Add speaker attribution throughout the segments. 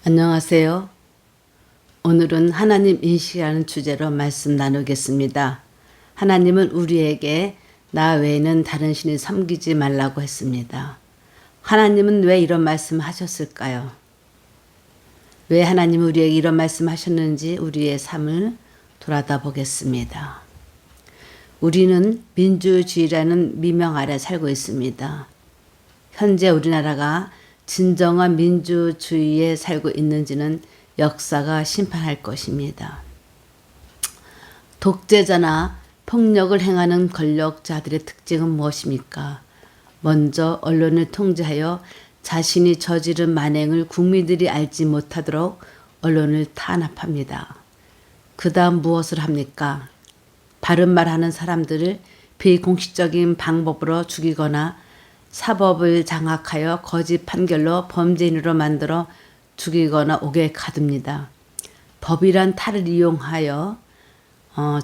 Speaker 1: 안녕하세요. 오늘은 하나님 인식이라는 주제로 말씀 나누겠습니다. 하나님은 우리에게 나 외에는 다른 신을 섬기지 말라고 했습니다. 하나님은 왜 이런 말씀 하셨을까요? 왜 하나님은 우리에게 이런 말씀 하셨는지 우리의 삶을 돌아다 보겠습니다. 우리는 민주주의라는 미명 아래 살고 있습니다. 현재 우리나라가 진정한 민주주의에 살고 있는지는 역사가 심판할 것입니다. 독재자나 폭력을 행하는 권력자들의 특징은 무엇입니까? 먼저 언론을 통제하여 자신이 저지른 만행을 국민들이 알지 못하도록 언론을 탄압합니다. 그 다음 무엇을 합니까? 바른 말하는 사람들을 비공식적인 방법으로 죽이거나 사법을 장악하여 거짓 판결로 범죄인으로 만들어 죽이거나 옥에 가둡니다. 법이란 탈을 이용하여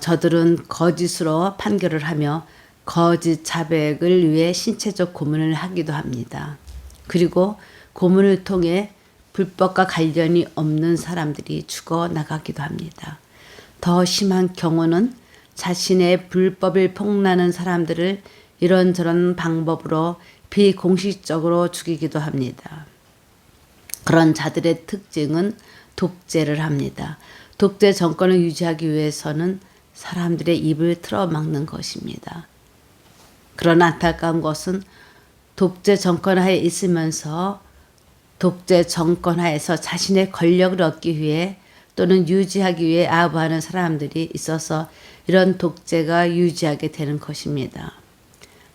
Speaker 1: 저들은 거짓으로 판결을 하며 거짓 자백을 위해 신체적 고문을 하기도 합니다. 그리고 고문을 통해 불법과 관련이 없는 사람들이 죽어나가기도 합니다. 더 심한 경우는 자신의 불법을 폭로하는 사람들을 이런저런 방법으로 비공식적으로 죽이기도 합니다. 그런 자들의 특징은 독재를 합니다. 독재 정권을 유지하기 위해서는 사람들의 입을 틀어막는 것입니다. 그러나 안타까운 것은 독재 정권 하에 있으면서 독재 정권 하에서 자신의 권력을 얻기 위해 또는 유지하기 위해 아부하는 사람들이 있어서 이런 독재가 유지하게 되는 것입니다.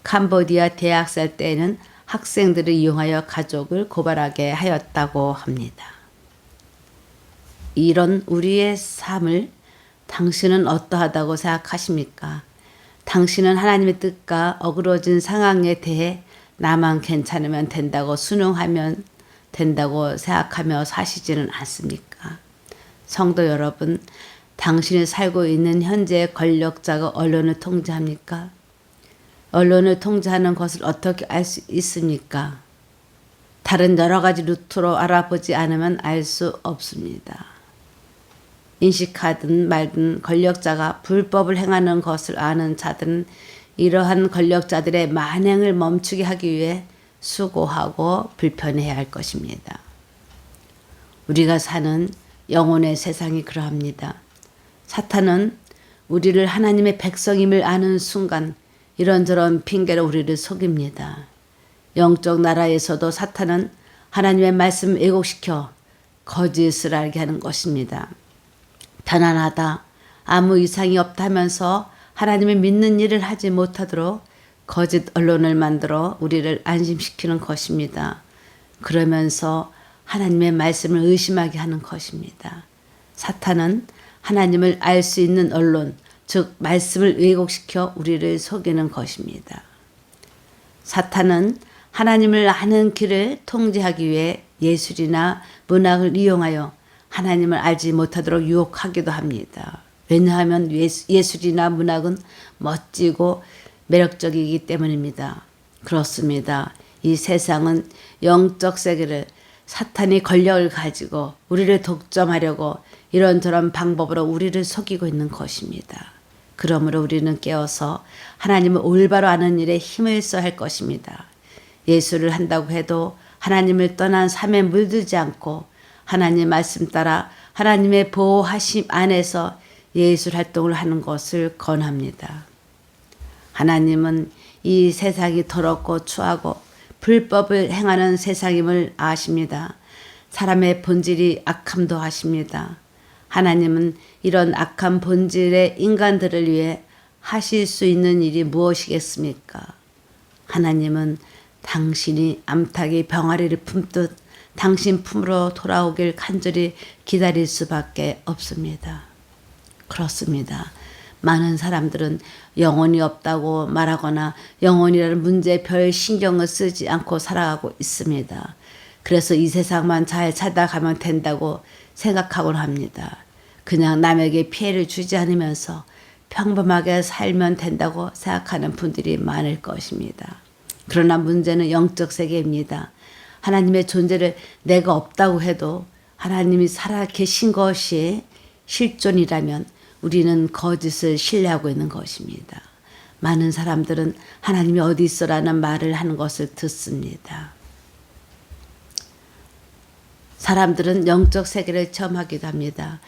Speaker 1: 캄보디아 대학살 때에는 학생들을 이용하여 가족을 고발하게 하였다고 합니다. 이런 우리의 삶을 당신은 어떠하다고 생각하십니까? 당신은 하나님의 뜻과 어그러진 상황에 대해 나만 괜찮으면 된다고 순응하면 된다고 생각하며 사시지는 않습니까? 성도 여러분, 당신이 살고 있는 현재의 권력자가 언론을 통제합니까? 언론을 통제하는 것을 어떻게 알 수 있습니까? 다른 여러 가지 루트로 알아보지 않으면 알 수 없습니다. 인식하든 말든 권력자가 불법을 행하는 것을 아는 자들은 이러한 권력자들의 만행을 멈추게 하기 위해 수고하고 불편해야 할 것입니다. 우리가 사는 영혼의 세상이 그러합니다. 사탄은 우리를 하나님의 백성임을 아는 순간 이런저런 핑계로 우리를 속입니다. 영적 나라에서도 사탄은 하나님의 말씀을 왜곡시켜 거짓을 알게 하는 것입니다. 편안하다, 아무 이상이 없다면서 하나님을 믿는 일을 하지 못하도록 거짓 언론을 만들어 우리를 안심시키는 것입니다. 그러면서 하나님의 말씀을 의심하게 하는 것입니다. 사탄은 하나님을 알 수 있는 언론, 즉 말씀을 왜곡시켜 우리를 속이는 것입니다. 사탄은 하나님을 아는 길을 통제하기 위해 예술이나 문학을 이용하여 하나님을 알지 못하도록 유혹하기도 합니다. 왜냐하면 예술이나 문학은 멋지고 매력적이기 때문입니다. 그렇습니다. 이 세상은 영적 세계를 사탄이 권력을 가지고 우리를 독점하려고 이런저런 방법으로 우리를 속이고 있는 것입니다. 그러므로 우리는 깨어서 하나님을 올바로 아는 일에 힘을 써야 할 것입니다. 예수를 한다고 해도 하나님을 떠난 삶에 물들지 않고 하나님 말씀 따라 하나님의 보호하심 안에서 예술 활동을 하는 것을 권합니다. 하나님은 이 세상이 더럽고 추하고 불법을 행하는 세상임을 아십니다. 사람의 본질이 악함도 아십니다. 하나님은 이런 악한 본질의 인간들을 위해 하실 수 있는 일이 무엇이겠습니까? 하나님은 당신이 암탉이 병아리를 품듯 당신 품으로 돌아오길 간절히 기다릴 수밖에 없습니다. 그렇습니다. 많은 사람들은 영혼이 없다고 말하거나 영혼이라는 문제에 별 신경을 쓰지 않고 살아가고 있습니다. 그래서 이 세상만 잘 살아가면 된다고 생각하곤 합니다. 그냥 남에게 피해를 주지 않으면서 평범하게 살면 된다고 생각하는 분들이 많을 것입니다. 그러나 문제는 영적 세계입니다. 하나님의 존재를 내가 없다고 해도 하나님이 살아 계신 것이 실존이라면 우리는 거짓을 신뢰하고 있는 것입니다. 많은 사람들은 하나님이 어디 있어라는 말을 하는 것을 듣습니다. 사람들은 영적 세계를 체험하기도 합니다.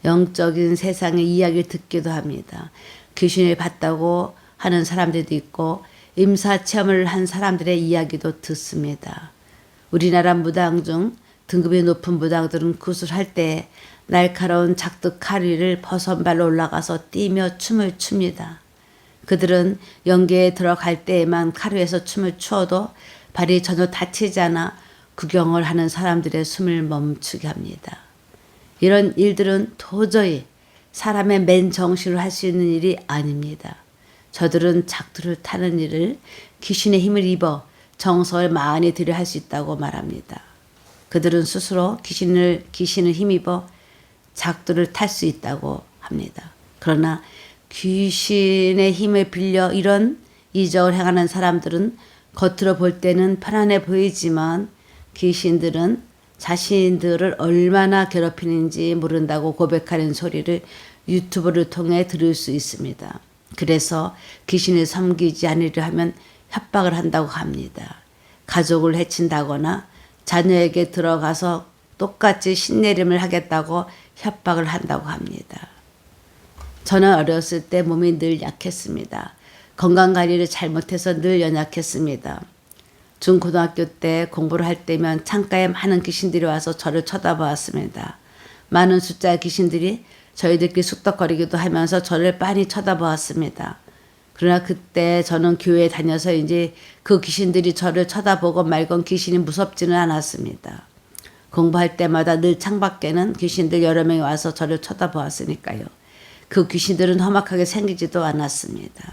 Speaker 1: 영적인 세상의 이야기를 듣기도 합니다. 귀신을 봤다고 하는 사람들도 있고 임사 체험을 한 사람들의 이야기도 듣습니다. 우리나라 무당 중 등급이 높은 무당들은 구슬할 때 날카로운 작두 카리를 벗은 발로 올라가서 뛰며 춤을 춥니다. 그들은 연계에 들어갈 때에만 카루에서 춤을 추어도 발이 전혀 다치지 않아 구경을 하는 사람들의 숨을 멈추게 합니다. 이런 일들은 도저히 사람의 맨 정신으로 할 수 있는 일이 아닙니다. 저들은 작두를 타는 일을 귀신의 힘을 입어 정성을 많이 들여 할 수 있다고 말합니다. 그들은 스스로 귀신을 힘입어 작두를 탈 수 있다고 합니다. 그러나 귀신의 힘을 빌려 이런 이적을 행하는 사람들은 겉으로 볼 때는 편안해 보이지만 귀신들은 자신들을 얼마나 괴롭히는지 모른다고 고백하는 소리를 유튜브를 통해 들을 수 있습니다. 그래서 귀신을 섬기지 않으려 하면 협박을 한다고 합니다. 가족을 해친다거나 자녀에게 들어가서 똑같이 신내림을 하겠다고 협박을 한다고 합니다. 저는 어렸을 때 몸이 늘 약했습니다. 건강관리를 잘못해서 늘 연약했습니다. 중고등학교 때 공부를 할 때면 창가에 많은 귀신들이 와서 저를 쳐다보았습니다. 많은 숫자의 귀신들이 저희들끼리 쑥덕거리기도 하면서 저를 빤히 쳐다보았습니다. 그러나 그때 저는 교회에 다녀서인지 그 귀신들이 저를 쳐다보고 말건 귀신이 무섭지는 않았습니다. 공부할 때마다 늘 창밖에는 귀신들 여러 명이 와서 저를 쳐다보았으니까요. 그 귀신들은 험악하게 생기지도 않았습니다.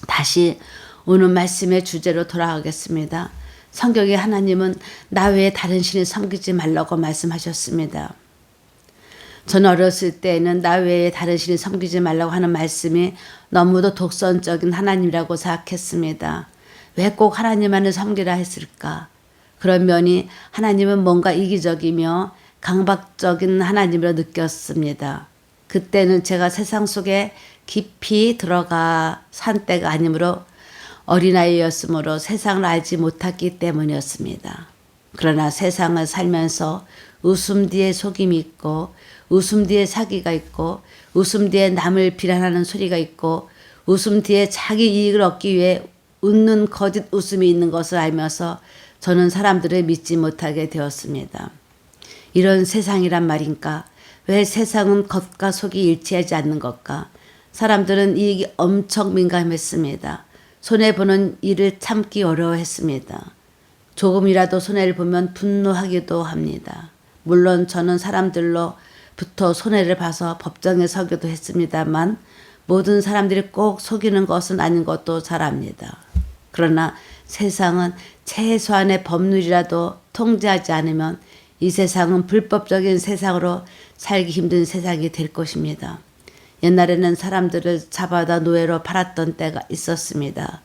Speaker 1: 다시 오늘 말씀의 주제로 돌아가겠습니다. 성경에 하나님은 나 외에 다른 신을 섬기지 말라고 말씀하셨습니다. 저는 어렸을 때에는 나 외에 다른 신을 섬기지 말라고 하는 말씀이 너무도 독선적인 하나님이라고 생각했습니다. 왜 꼭 하나님만을 섬기라 했을까? 그런 면이 하나님은 뭔가 이기적이며 강박적인 하나님으로 느꼈습니다. 그때는 제가 세상 속에 깊이 들어가 산 때가 아니므로 어린아이였으므로 세상을 알지 못했기 때문이었습니다. 그러나 세상을 살면서 웃음 뒤에 속임이 있고 웃음 뒤에 사기가 있고 웃음 뒤에 남을 비난하는 소리가 있고 웃음 뒤에 자기 이익을 얻기 위해 웃는 거짓 웃음이 있는 것을 알면서 저는 사람들을 믿지 못하게 되었습니다. 이런 세상이란 말인가? 왜 세상은 겉과 속이 일치하지 않는 것까? 사람들은 이익이 엄청 민감했습니다. 손해보는 일을 참기 어려워했습니다. 조금이라도 손해를 보면 분노하기도 합니다. 물론 저는 사람들로부터 손해를 봐서 법정에 서기도 했습니다만 모든 사람들이 꼭 속이는 것은 아닌 것도 잘 압니다. 그러나 세상은 최소한의 법률이라도 통제하지 않으면 이 세상은 불법적인 세상으로 살기 힘든 세상이 될 것입니다. 옛날에는 사람들을 잡아다 노예로 팔았던 때가 있었습니다.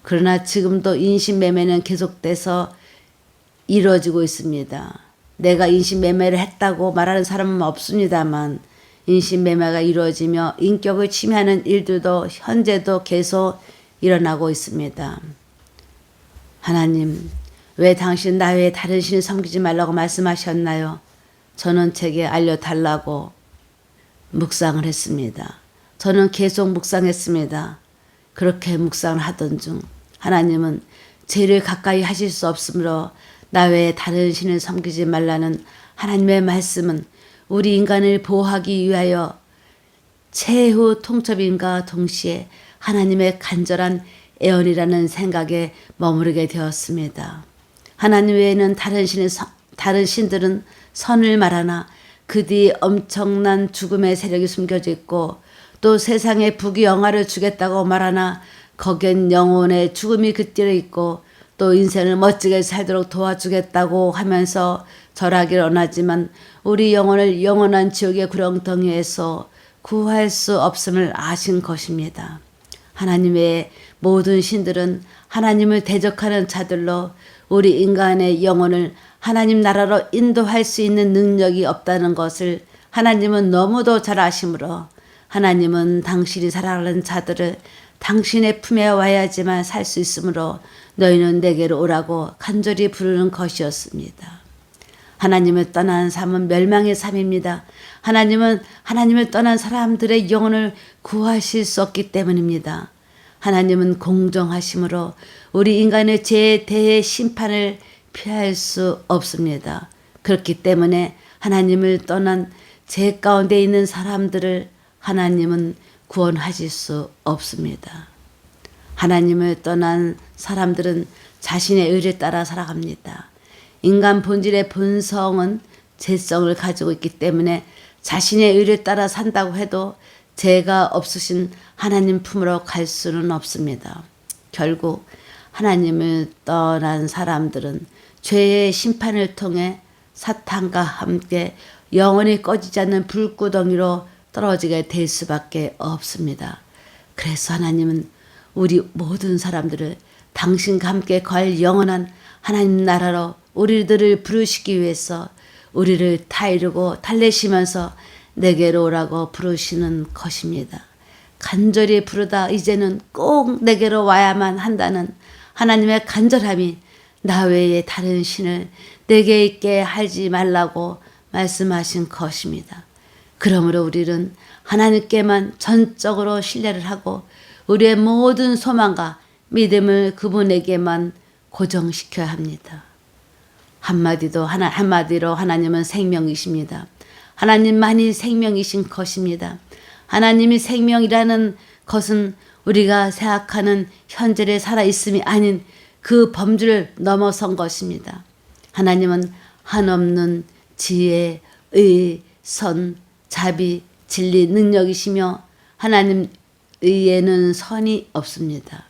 Speaker 1: 그러나 지금도 인신매매는 계속돼서 이루어지고 있습니다. 내가 인신매매를 했다고 말하는 사람은 없습니다만 인신매매가 이루어지며 인격을 침해하는 일들도 현재도 계속 일어나고 있습니다. 하나님, 왜 당신 나 외에 다른 신을 섬기지 말라고 말씀하셨나요? 저는 제게 알려달라고 묵상을 했습니다. 저는 계속 묵상했습니다. 그렇게 묵상을 하던 중 하나님은 죄를 가까이 하실 수 없으므로 나 외에 다른 신을 섬기지 말라는 하나님의 말씀은 우리 인간을 보호하기 위하여 최후 통첩임과 동시에 하나님의 간절한 애언이라는 생각에 머무르게 되었습니다. 하나님 외에는 다른 신들은 선을 말하나 그 뒤에 엄청난 죽음의 세력이 숨겨져 있고 또 세상에 부귀영화를 주겠다고 말하나 거기엔 영혼의 죽음이 깃들어 있고 또 인생을 멋지게 살도록 도와주겠다고 하면서 절하기를 원하지만 우리 영혼을 영원한 지옥의 구렁텅이에서 구할 수 없음을 아신 것입니다. 하나님의 모든 신들은 하나님을 대적하는 자들로 우리 인간의 영혼을 하나님 나라로 인도할 수 있는 능력이 없다는 것을 하나님은 너무도 잘 아시므로 하나님은 당신이 사랑하는 자들을 당신의 품에 와야지만 살 수 있으므로 너희는 내게로 오라고 간절히 부르는 것이었습니다. 하나님을 떠난 삶은 멸망의 삶입니다. 하나님은 하나님을 떠난 사람들의 영혼을 구하실 수 없기 때문입니다. 하나님은 공정하심으로 우리 인간의 죄에 대해 심판을 피할 수 없습니다. 그렇기 때문에 하나님을 떠난 죄 가운데 있는 사람들을 하나님은 구원하실 수 없습니다. 하나님을 떠난 사람들은 자신의 의를 따라 살아갑니다. 인간 본질의 본성은 죄성을 가지고 있기 때문에 자신의 의를 따라 산다고 해도 죄가 없으신 하나님 품으로 갈 수는 없습니다. 결국 하나님을 떠난 사람들은 죄의 심판을 통해 사탄과 함께 영원히 꺼지지 않는 불구덩이로 떨어지게 될 수밖에 없습니다. 그래서 하나님은 우리 모든 사람들을 당신과 함께 갈 영원한 하나님 나라로 우리들을 부르시기 위해서 우리를 타이르고 달래시면서 내게로 오라고 부르시는 것입니다. 간절히 부르다 이제는 꼭 내게로 와야만 한다는 하나님의 간절함이 나 외에 다른 신을 내게 있게 하지 말라고 말씀하신 것입니다. 그러므로 우리는 하나님께만 전적으로 신뢰를 하고 우리의 모든 소망과 믿음을 그분에게만 고정시켜야 합니다. 한마디로 하나님은 생명이십니다. 하나님만이 생명이신 것입니다. 하나님이 생명이라는 것은 우리가 생각하는 현재의 살아있음이 아닌 그 범주를 넘어선 것입니다. 하나님은 한없는 지혜, 의, 선, 자비, 진리, 능력이시며 하나님 의에는 선이 없습니다.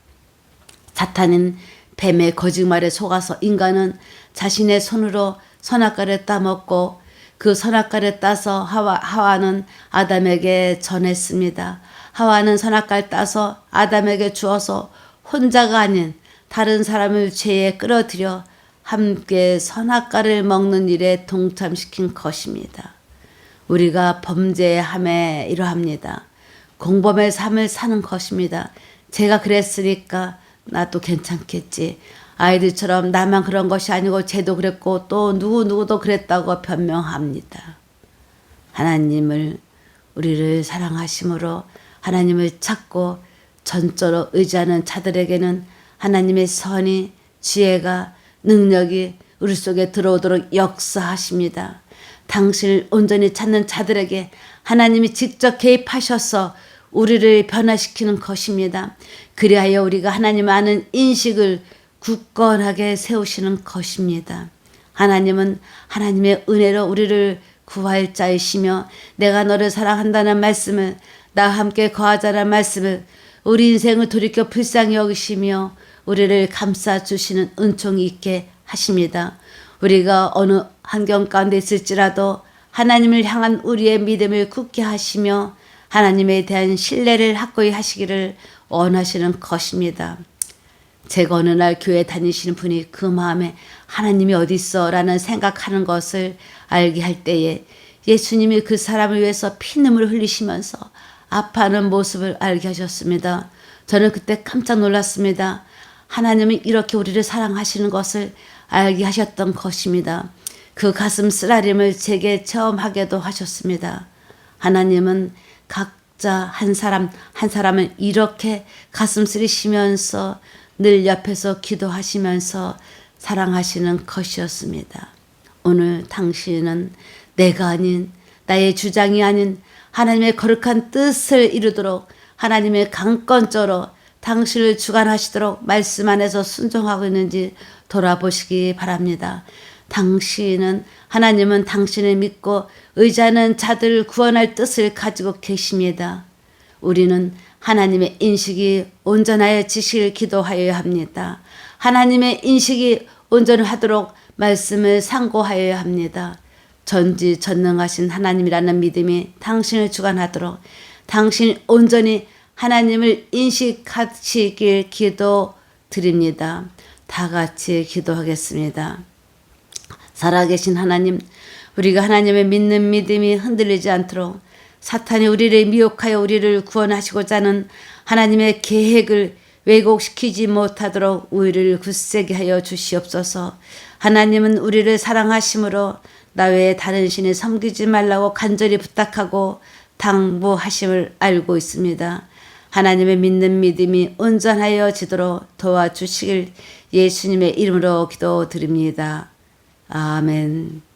Speaker 1: 사탄은 뱀의 거짓말에 속아서 인간은 자신의 손으로 선악과를 따먹고 그 선악과를 따서 하와는 아담에게 전했습니다. 하와는 선악과를 따서 아담에게 주어서 혼자가 아닌 다른 사람을 죄에 끌어들여 함께 선악과를 먹는 일에 동참시킨 것입니다. 우리가 범죄함에 이러합니다. 공범의 삶을 사는 것입니다. 제가 그랬으니까 나도 괜찮겠지. 아이들처럼 나만 그런 것이 아니고 쟤도 그랬고 또 누구도 그랬다고 변명합니다. 하나님을 우리를 사랑하심으로 하나님을 찾고 전적으로 의지하는 자들에게는 하나님의 선이 지혜가 능력이 우리 속에 들어오도록 역사하십니다. 당신을 온전히 찾는 자들에게 하나님이 직접 개입하셔서 우리를 변화시키는 것입니다. 그리하여 우리가 하나님 아는 인식을 굳건하게 세우시는 것입니다. 하나님은 하나님의 은혜로 우리를 구할 자이시며 내가 너를 사랑한다는 말씀을 나와 함께 거하자는 말씀을 우리 인생을 돌이켜 불쌍히 여기시며 우리를 감싸주시는 은총이 있게 하십니다. 우리가 어느 환경 가운데 있을지라도 하나님을 향한 우리의 믿음을 굳게 하시며 하나님에 대한 신뢰를 확고히 하시기를 원하시는 것입니다. 제가 어느 날 교회 다니시는 분이 그 마음에 하나님이 어디 있어? 라는 생각하는 것을 알게 할 때에 예수님이 그 사람을 위해서 피눈물을 흘리시면서 아파하는 모습을 알게 하셨습니다. 저는 그때 깜짝 놀랐습니다. 하나님은 이렇게 우리를 사랑하시는 것을 알게 하셨던 것입니다. 그 가슴 쓰라림을 제게 체험하게도 하셨습니다. 하나님은 각자 한 사람은 이렇게 가슴 쓰리시면서 늘 옆에서 기도하시면서 사랑하시는 것이었습니다. 오늘 당신은 내가 아닌 나의 주장이 아닌 하나님의 거룩한 뜻을 이루도록 하나님의 강권적으로 당신을 주관하시도록 말씀 안에서 순종하고 있는지 돌아보시기 바랍니다. 하나님은 당신을 믿고 의지하는 자들을 구원할 뜻을 가지고 계십니다. 우리는 하나님의 인식이 온전하여 지식을 기도하여야 합니다. 하나님의 인식이 온전하도록 말씀을 상고하여야 합니다. 전지전능하신 하나님이라는 믿음이 당신을 주관하도록 당신이 온전히 하나님을 인식하시길 기도드립니다. 다 같이 기도하겠습니다. 살아계신 하나님, 우리가 하나님의 믿는 믿음이 흔들리지 않도록 사탄이 우리를 미혹하여 우리를 구원하시고자 하는 하나님의 계획을 왜곡시키지 못하도록 우리를 굳세게 하여 주시옵소서. 하나님은 우리를 사랑하심으로 나 외에 다른 신을 섬기지 말라고 간절히 부탁하고 당부하심을 알고 있습니다. 하나님의 믿는 믿음이 온전하여지도록 도와주시길 예수님의 이름으로 기도드립니다. 아멘.